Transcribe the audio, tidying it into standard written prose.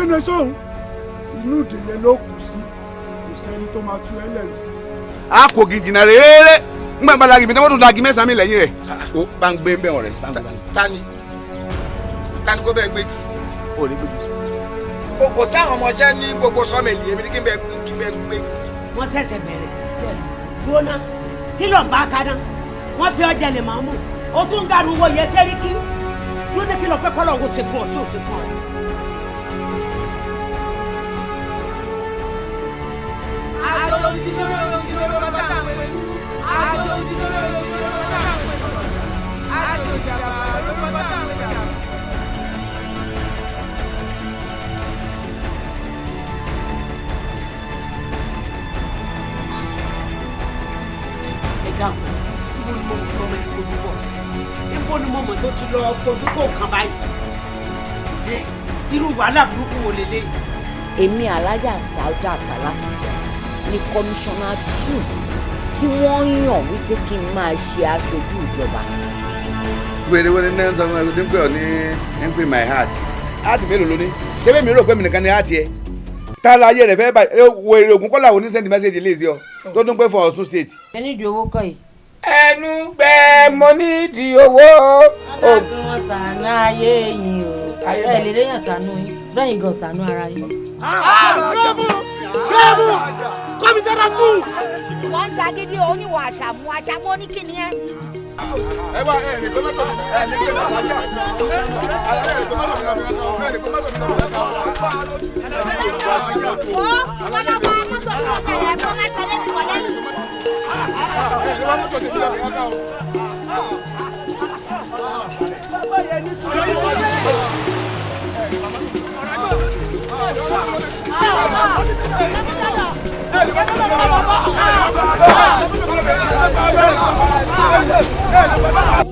gbẹ́nu sóhun inú ìdílé ló kù sí kò sẹ́ni tó máa tú ẹ lẹ́nu. a kò gì jìnnà rere ngbà bá lagi mi tí wọ́n tún lagi mẹ́sàn-án mi lẹ́yìn rẹ̀ o bá ń gbé ń bẹ̀ wọ̀n rẹ̀. tani kó bẹ́ẹ̀ gbégi. o ní gbégi. o kò sáwọn ọmọọṣẹ́ ní gbogbo sọ́mẹ̀lì èmi ní kí n bẹ́ẹ̀ gbégi. wọ́n ṣẹ̀ṣẹ̀ bẹ̀rẹ̀ dúró náà kí ló ń bá a kaná wọ́n fi ọjà lè máa mú o tún gàrú wo yẹ sẹ́ríkì ló ní kí ló fẹ́ kọ́ lọ́wọ́ ṣe fún ọ tí ò ṣe fún ọ. àjò òdìdóró bàbá àwọn ẹlú àjò òdìdóró bàbá àwọn ẹlú àjò ìjàmbá bàbá àwọn ẹlú. ẹ dáhùn ibo ni mo mọ̀ tó máa ń kojú bọ̀ ibo ni mo mọ̀ tó ti lọ kojú kó kan báyìí irú wàhálà burúkú wo lélẹ́yìí. èmi alájà Saudat Alákìjà ní kọmíṣánná 2 tí wọ́n yàn wípé kí n máa ṣe aṣojú ìjọba. wèrèwèrè náà ń sọ fún ẹ ní pé ọ ní pé my heart heart mélòó ló ní tẹ́lẹ̀ mi rò pé mi nìkan ní heart yẹ tá a la ayé rẹ̀ fẹ́ báyìí wèrè ògùn kọ́lá òní sẹ́ndì mẹ́sẹ̀jì lè ṣe ọ tó tún pé for Ọ̀ṣun state. ẹni ìdí owó kọ́ yìí. ẹnu gbẹ mo ní ìdí owó. ọlọ́dún wọn ṣàánú ayé yìí o ẹ lè réyàn ṣàánú yín lẹ́yìn gan ṣàánú ara yín. gẹ́gù kọ́mísánná kù. wọ́n ń ṣàgídí oníwọ̀ àṣàmú oníkìní ẹ. ẹ wá ẹ ní kọ́mọ́tò ẹ ní kí ẹ máa wájà ẹ ní kọ́mọ́tò ẹ ní kọ́mọ́tò. wọ́n náà bá mọ́tò tó kẹ̀lẹ́ fún mẹ́tẹ̀lé nìkan lẹ́yìn. Hey,